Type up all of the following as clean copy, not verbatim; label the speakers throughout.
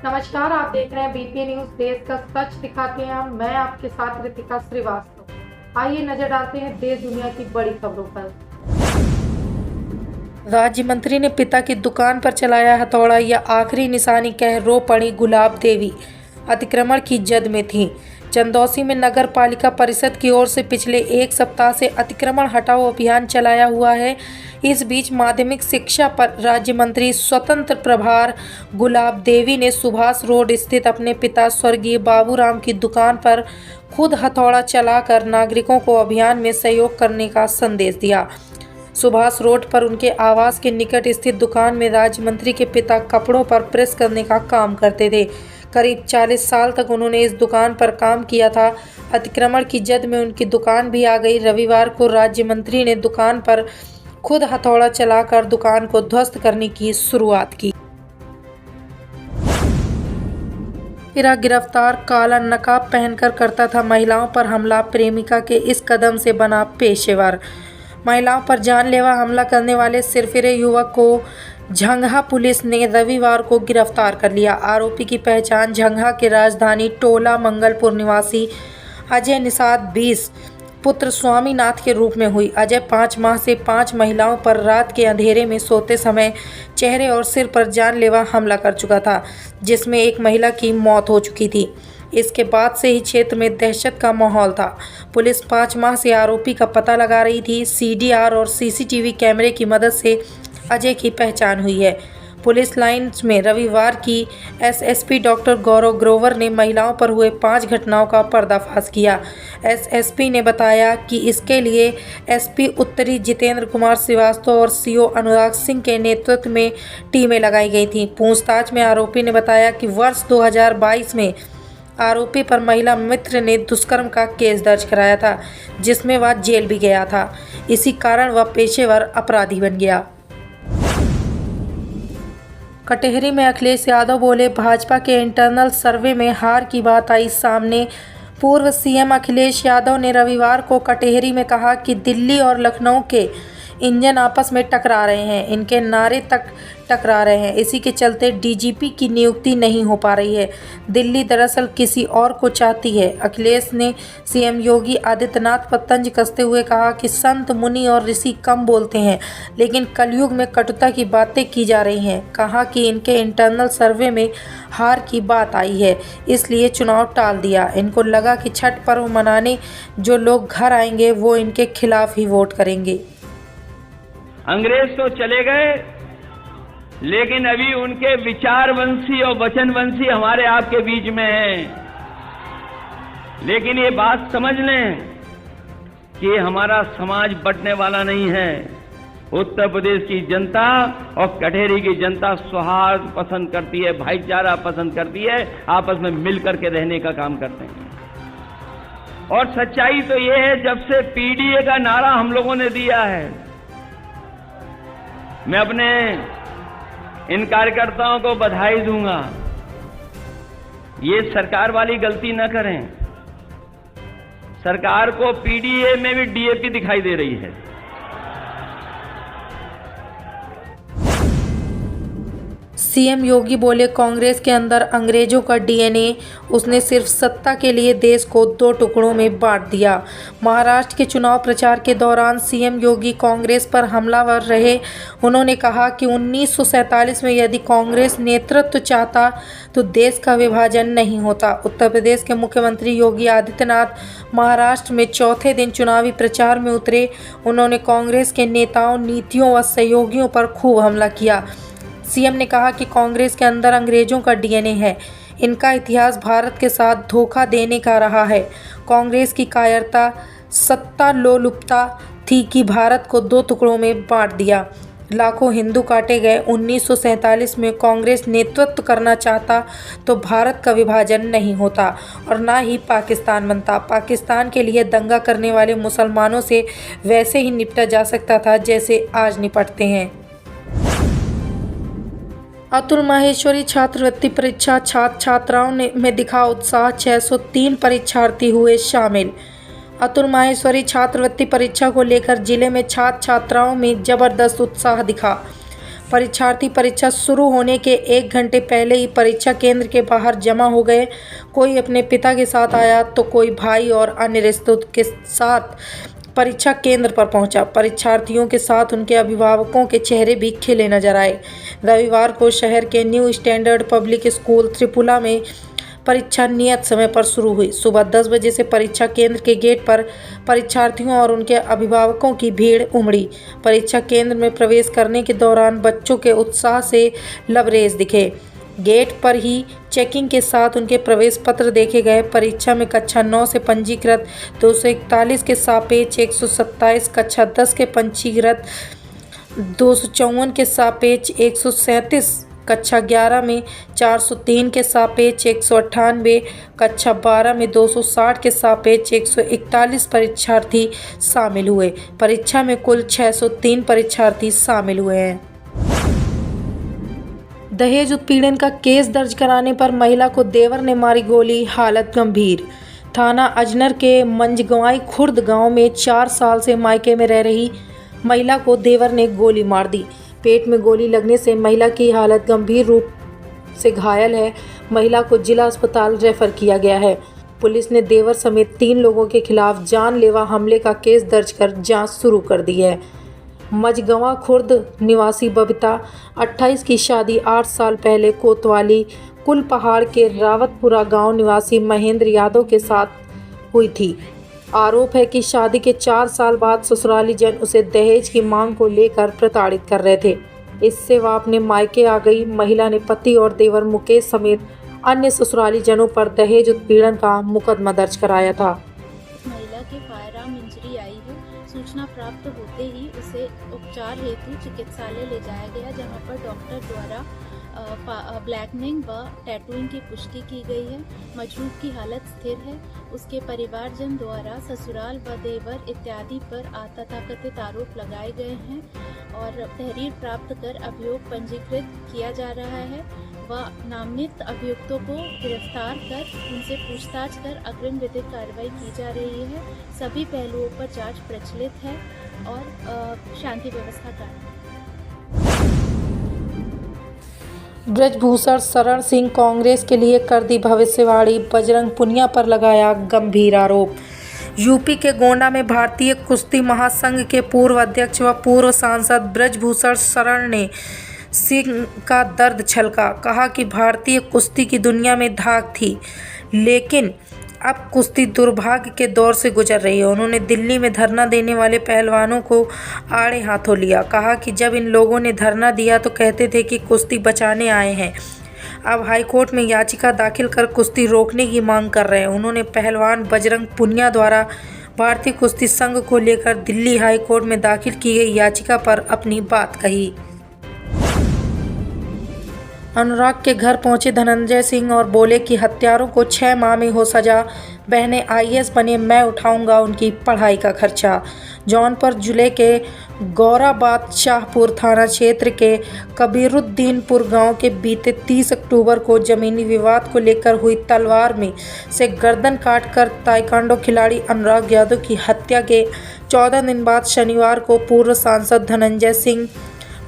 Speaker 1: नमस्कार, आप देख रहे हैं बीपीए न्यूज। देश का सच दिखाते हैं हम। मैं आपके साथ रितिका श्रीवास्तव। आइए नजर डालते हैं देश दुनिया की बड़ी खबरों पर। राज्य मंत्री ने पिता की दुकान पर चलाया हथौड़ा, या आखिरी निशानी कह रो पड़ी गुलाब देवी। अतिक्रमण की जद में थी। चंदौसी में नगर पालिका परिषद की ओर से पिछले एक सप्ताह से अतिक्रमण हटाओ अभियान चलाया हुआ है। इस बीच माध्यमिक शिक्षा पर राज्य मंत्री स्वतंत्र प्रभार गुलाब देवी ने सुभाष रोड स्थित अपने पिता स्वर्गीय बाबूराम की दुकान पर खुद हथौड़ा चलाकर नागरिकों को अभियान में सहयोग करने का संदेश दिया। सुभाष रोड पर उनके आवास के निकट स्थित दुकान में राज्य मंत्री के पिता कपड़ों पर प्रेस करने का काम करते थे। करीब 40 साल तक उन्होंने इस दुकान पर काम किया था। अतिक्रमण की जद में उनकी दुकान भी आ गई। रविवार को राज्य मंत्री ने दुकान पर खुद हथौड़ा चलाकर दुकान को ध्वस्त करने की शुरुआत की। गिरफ्तार, काला नकाब पहनकर करता था महिलाओं पर हमला। प्रेमिका के इस कदम से बना पेशेवर। महिलाओं पर जानलेवा हमला करने वाले सिरफिरे युवक को झंगहा पुलिस ने रविवार को गिरफ्तार कर लिया। आरोपी की पहचान झंगहा के राजधानी टोला मंगलपुर निवासी अजय निषाद 20 पुत्र स्वामीनाथ के रूप में हुई। अजय 5 माह से 5 महिलाओं पर रात के अंधेरे में सोते समय चेहरे और सिर पर जानलेवा हमला कर चुका था, जिसमें एक महिला की मौत हो चुकी थी। इसके बाद से ही क्षेत्र में दहशत का माहौल था। पुलिस 5 माह से आरोपी का पता लगा रही थी। सीडीआर और सीसीटीवी कैमरे की मदद से अजय की पहचान हुई है। पुलिस लाइन्स में रविवार की एसएसपी डॉक्टर गौरव ग्रोवर ने महिलाओं पर हुए 5 घटनाओं का पर्दाफाश किया। एसएसपी ने बताया कि इसके लिए एसपी उत्तरी जितेंद्र कुमार श्रीवास्तव और सीओ अनुराग सिंह के नेतृत्व में टीमें लगाई गई थीं। पूछताछ में आरोपी ने बताया कि वर्ष 2022 में आरोपी पर महिला मित्र ने दुष्कर्म का केस दर्ज कराया था, जिसमें वह जेल भी गया था। इसी कारण वह पेशेवर अपराधी बन गया। कटेहरी में अखिलेश यादव बोले, भाजपा के इंटरनल सर्वे में हार की बात आई सामने। पूर्व सीएम अखिलेश यादव ने रविवार को कटेहरी में कहा कि दिल्ली और लखनऊ के इंजन आपस में टकरा रहे हैं, इनके नारे तक टकरा रहे हैं। इसी के चलते डीजीपी की नियुक्ति नहीं हो पा रही है। दिल्ली दरअसल किसी और को चाहती है। अखिलेश ने सीएम योगी आदित्यनाथ पर तंज कसते हुए कहा कि संत मुनि और ऋषि कम बोलते हैं, लेकिन कलयुग में कटुता की बातें की जा रही हैं। कहा कि इनके इंटरनल सर्वे में हार की बात आई है, इसलिए चुनाव टाल दिया। इनको लगा कि छठ पर्व मनाने जो लोग घर आएंगे वो इनके खिलाफ ही वोट करेंगे।
Speaker 2: अंग्रेज तो चले गए, लेकिन अभी उनके विचारवंशी और वचनवंशी हमारे आपके बीच में हैं। लेकिन ये बात समझ लें कि हमारा समाज बंटने वाला नहीं है। उत्तर प्रदेश की जनता और कटेहरी की जनता सौहार्द पसंद करती है, भाईचारा पसंद करती है, आपस में मिलकर के रहने का काम करते हैं। और सच्चाई तो ये है, जब से पीडीए का नारा हम लोगों ने दिया है, मैं अपने इन कार्यकर्ताओं को बधाई दूंगा। ये सरकार वाली गलती न करें। सरकार को पीडीए में भी डीएपी दिखाई दे रही है।
Speaker 1: सीएम योगी बोले, कांग्रेस के अंदर अंग्रेजों का डीएनए। उसने सिर्फ सत्ता के लिए देश को 2 टुकड़ों में बांट दिया। महाराष्ट्र के चुनाव प्रचार के दौरान सीएम योगी कांग्रेस पर हमलावर रहे। उन्होंने कहा कि 1947 में यदि कांग्रेस नेतृत्व चाहता तो देश का विभाजन नहीं होता। उत्तर प्रदेश के मुख्यमंत्री योगी आदित्यनाथ महाराष्ट्र में चौथे दिन चुनावी प्रचार में उतरे। उन्होंने कांग्रेस के नेताओं, नीतियों व सहयोगियों पर खूब हमला किया। सीएम ने कहा कि कांग्रेस के अंदर अंग्रेजों का डीएनए है। इनका इतिहास भारत के साथ धोखा देने का रहा है। कांग्रेस की कायरता, सत्ता लोलुपता थी कि भारत को 2 टुकड़ों में बांट दिया। लाखों हिंदू काटे गए। 1947 में कांग्रेस नेतृत्व करना चाहता तो भारत का विभाजन नहीं होता और ना ही पाकिस्तान बनता। पाकिस्तान के लिए दंगा करने वाले मुसलमानों से वैसे ही निपटा जा सकता था जैसे आज निपटते हैं। अतुल माहेश्वरी छात्रवृत्ति परीक्षा, छात्र छात्राओं में दिखा उत्साह। 603 परीक्षार्थी हुए शामिल। अतुल माहेश्वरी छात्रवृत्ति परीक्षा को लेकर जिले में छात्र छात्राओं में जबरदस्त उत्साह दिखा। परीक्षार्थी परीक्षा शुरू होने के 1 घंटे पहले ही परीक्षा केंद्र के बाहर जमा हो गए। कोई अपने पिता के साथ आया तो कोई भाई और अन्य रिश्तों के साथ परीक्षा केंद्र पर पहुंचा। परीक्षार्थियों के साथ उनके अभिभावकों के चेहरे भी खिले नजर आए। रविवार को शहर के न्यू स्टैंडर्ड पब्लिक स्कूल त्रिपुला में परीक्षा नियत समय पर शुरू हुई। सुबह 10 बजे से परीक्षा केंद्र के गेट पर परीक्षार्थियों और उनके अभिभावकों की भीड़ उमड़ी। परीक्षा केंद्र में प्रवेश करने के दौरान बच्चों के उत्साह से लबरेज दिखे। गेट पर ही चेकिंग के साथ उनके प्रवेश पत्र देखे गए। परीक्षा में कक्षा 9 से पंजीकृत 241 के सापेक्ष 127, कक्षा 10 के पंजीकृत 254 के सापेक्ष 137, कक्षा 11 में 403 के सापेक्ष 198, कक्षा 12 में 260 के सापेक्ष 141 परीक्षार्थी शामिल हुए। परीक्षा में कुल 603 परीक्षार्थी शामिल हुए हैं। दहेज उत्पीड़न का केस दर्ज कराने पर महिला को देवर ने मारी गोली, हालत गंभीर। थाना अजनर के मंझगवाई खुर्द गांव में 4 साल से मायके में रह रही महिला को देवर ने गोली मार दी। पेट में गोली लगने से महिला की हालत गंभीर रूप से घायल है। महिला को जिला अस्पताल रेफर किया गया है। पुलिस ने देवर समेत 3 लोगों के खिलाफ जानलेवा हमले का केस दर्ज कर जांच शुरू कर दी है। मझगवां खुर्द निवासी बबीता 28 की शादी 8 साल पहले कोतवाली कुल पहाड़ के रावतपुरा गांव निवासी महेंद्र यादव के साथ हुई थी। आरोप है कि शादी के 4 साल बाद ससुराली जन उसे दहेज की मांग को लेकर प्रताड़ित कर रहे थे। इससे वह अपने मायके आ गई। महिला ने पति और देवर मुकेश समेत अन्य ससुराली जनों पर दहेज उत्पीड़न का मुकदमा दर्ज कराया था।
Speaker 3: महिला के फायरआर्म इंजरी आई है। सूचना प्राप्त होते ही उसे उपचार हेतु चिकित्सालय ले जाया गया, जहां पर डॉक्टर द्वारा ब्लैकनिंग व टैटूइंग की पुष्टि की गई है। मजरूह की हालत स्थिर है। उसके परिवारजन द्वारा ससुराल व देवर इत्यादि पर तथाकथित आरोप लगाए गए हैं और तहरीर प्राप्त कर अभियोग पंजीकृत किया जा रहा है व नामित अभियुक्तों को गिरफ्तार कर उनसे पूछताछ कर अग्रिम विधिक कार्रवाई की जा रही है। सभी पहलुओं पर जांच प्रचलित है और शांति व्यवस्था कायम है।
Speaker 1: ब्रजभूषण शरण सिंह कांग्रेस के लिए कर दी भविष्यवाणी, बजरंग पुनिया पर लगाया गंभीर आरोप। यूपी के गोंडा में भारतीय कुश्ती महासंघ के पूर्व अध्यक्ष व पूर्व सांसद ब्रजभूषण शरण ने सिंह का दर्द छलका। कहा कि भारतीय कुश्ती की दुनिया में धाक थी, लेकिन अब कुश्ती दुर्भाग्य के दौर से गुजर रही है। उन्होंने दिल्ली में धरना देने वाले पहलवानों को आड़े हाथों लिया। कहा कि जब इन लोगों ने धरना दिया तो कहते थे कि कुश्ती बचाने आए हैं। अब हाईकोर्ट में याचिका दाखिल कर कुश्ती रोकने की मांग कर रहे हैं। उन्होंने पहलवान बजरंग पुनिया द्वारा भारतीय कुश्ती संघ को लेकर दिल्ली हाईकोर्ट में दाखिल की गई याचिका पर अपनी बात कही। अनुराग के घर पहुंचे धनंजय सिंह और बोले कि हत्यारों को 6 माह में हो सजा। बहनें IAS बने, मैं उठाऊंगा उनकी पढ़ाई का खर्चा। जौनपुर जिले के गौराबाद शाहपुर थाना क्षेत्र के कबीरुद्दीनपुर गांव के बीते 30 अक्टूबर को जमीनी विवाद को लेकर हुई तलवार में से गर्दन काटकर ताइक्वांडो खिलाड़ी अनुराग यादव की हत्या के 14 दिन बाद शनिवार को पूर्व सांसद धनंजय सिंह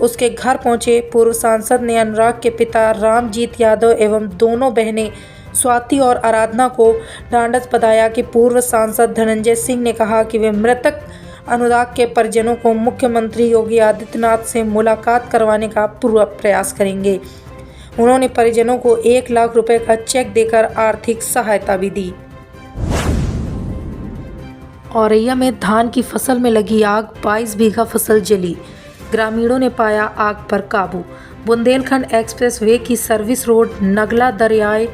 Speaker 1: उसके घर पहुंचे। पूर्व सांसद ने अनुराग के पिता रामजीत यादव एवं दोनों बहनें स्वाति और आराधना को ढांढस बंधाया कि पूर्व सांसद धनंजय सिंह ने कहा कि वे मृतक अनुराग के परिजनों को मुख्यमंत्री योगी आदित्यनाथ से मुलाकात करवाने का पूरा प्रयास करेंगे। उन्होंने परिजनों को 1 लाख रुपए का चेक देकर आर्थिक सहायता भी दी। औरैया में धान की फसल में लगी आग, 22 बीघा फसल जली। ग्रामीणों ने पाया आग पर काबू। बुंदेलखंड एक्सप्रेस वे की सर्विस रोड नगला दरियाए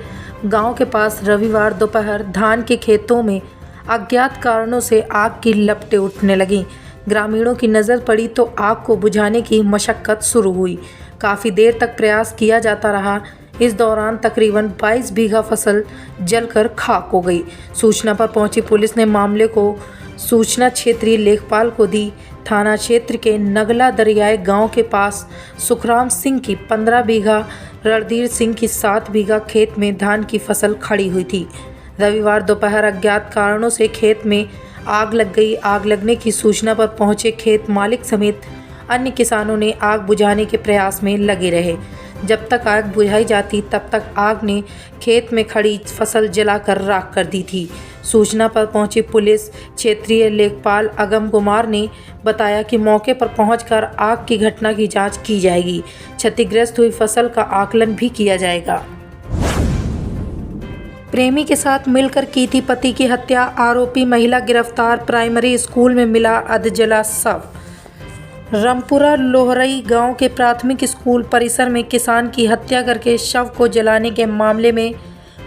Speaker 1: गांव के पास रविवार दोपहर धान के खेतों में अज्ञात कारणों से आग की लपटें उठने लगीं। ग्रामीणों की नज़र पड़ी तो आग को बुझाने की मशक्कत शुरू हुई। काफ़ी देर तक प्रयास किया जाता रहा। इस दौरान तकरीबन 22 बीघा फसल जलकर खाक हो गई। सूचना पर पहुंची पुलिस ने मामले को सूचना क्षेत्रीय लेखपाल को दी। थाना क्षेत्र के नगला दरियाए गांव के पास सुखराम सिंह की 15 बीघा, रणधीर सिंह की 7 बीघा खेत में धान की फसल खड़ी हुई थी। रविवार दोपहर अज्ञात कारणों से खेत में आग लग गई। आग लगने की सूचना पर पहुंचे खेत मालिक समेत अन्य किसानों ने आग बुझाने के प्रयास में लगे रहे। जब तक आग बुझाई जाती तब तक आग ने खेत में खड़ी फसल जलाकर राख कर दी थी। सूचना पर पहुंची पुलिस क्षेत्रीय लेखपाल अगम कुमार ने बताया कि मौके पर पहुंचकर आग की घटना की जांच की जाएगी। क्षतिग्रस्त हुई फसल का आकलन भी किया जाएगा। प्रेमी के साथ मिलकर की थी पति की हत्या, आरोपी महिला गिरफ्तार। प्राइमरी स्कूल में मिला अधजला शव। रामपुरा लोहरई गांव के प्राथमिक स्कूल परिसर में किसान की हत्या करके शव को जलाने के मामले में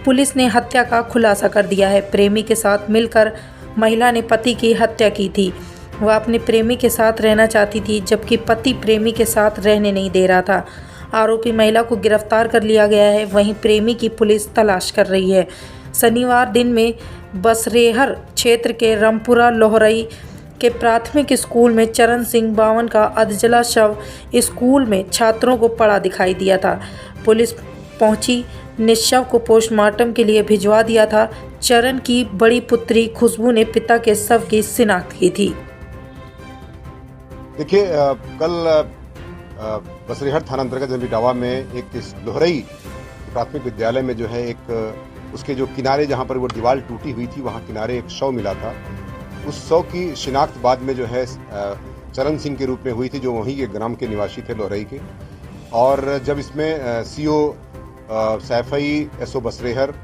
Speaker 1: पुलिस ने हत्या का खुलासा कर दिया है। प्रेमी के साथ मिलकर महिला ने पति की हत्या की थी। वह अपने प्रेमी के साथ रहना चाहती थी, जबकि पति प्रेमी के साथ रहने नहीं दे रहा था। आरोपी महिला को गिरफ्तार कर लिया गया है, वहीं प्रेमी की पुलिस तलाश कर रही है। शनिवार दिन में बसरेहर क्षेत्र के रामपुरा लोहरई के प्राथमिक स्कूल में चरण सिंह बावन का अधजला शव स्कूल में छात्रों को पड़ा दिखाई दिया था। पुलिस पहुंची ने शव को पोस्टमार्टम के लिए भिजवा दिया था। चरण की बड़ी पुत्री खुशबू ने पिता के शव की शिनाख्त की थी।
Speaker 4: देखिए, कल बसरेहर थाना अंतर्गत जंबीटावा में एक लोहरई प्राथमिक विद्यालय में जो है एक उसके जो किनारे जहां पर वो दीवार टूटी हुई थी वहां किनारे एक शव मिला था। उस शव की शिनाख्त बाद में जो है चरण सिंह के रूप में हुई थी, जो वहीं के ग्राम के निवासी थे लोहरई के। और जब इसमें CO Saifai, SO Basrehar,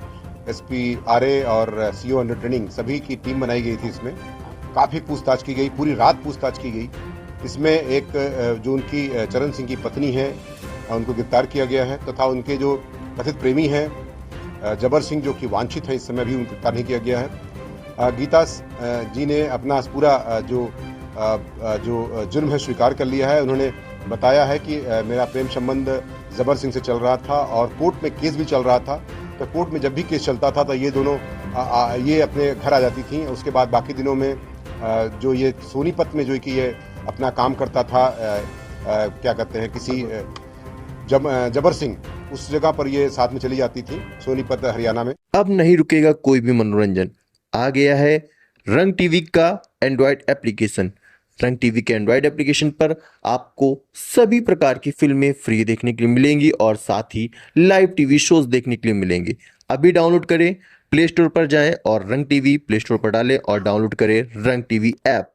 Speaker 4: SP RA और सीओ अंडर ट्रेनिंग सभी की टीम बनाई गई थी। इसमें काफ़ी पूछताछ की गई, पूरी रात पूछताछ की गई। इसमें एक जो उनकी चरण सिंह की पत्नी है उनको गिरफ्तार किया गया है, तथा उनके जो कथित प्रेमी हैं जबर सिंह, जो कि वांछित है, इस समय भी उनको गिरफ्तार नहीं किया गया है। गीता जी ने अपना पूरा जो जुर्म है स्वीकार कर लिया है। उन्होंने बताया है कि मेरा प्रेम संबंध जबर सिंह से चल रहा था और कोर्ट में केस भी चल रहा था। तो कोर्ट में जब भी केस चलता था तो ये दोनों ये अपने घर आ जाती थी। उसके बाद बाकी दिनों में जो ये सोनीपत में जो कि ये अपना काम करता था, क्या कहते हैं, किसी जबर सिंह, उस जगह पर ये साथ में चली जाती थी, सोनीपत हरियाणा में।
Speaker 5: अब नहीं रुकेगा कोई भी मनोरंजन। आ गया है रंग टीवी का एंड्रॉयड एप्लीकेशन। रंग टीवी के एंड्रॉयड एप्लीकेशन पर आपको सभी प्रकार की फिल्में फ्री देखने के लिए मिलेंगी और साथ ही लाइव टीवी शोज देखने के लिए मिलेंगे। अभी डाउनलोड करें, प्ले स्टोर पर जाएं और रंग टीवी प्ले स्टोर पर डालें और डाउनलोड करें रंग टीवी ऐप।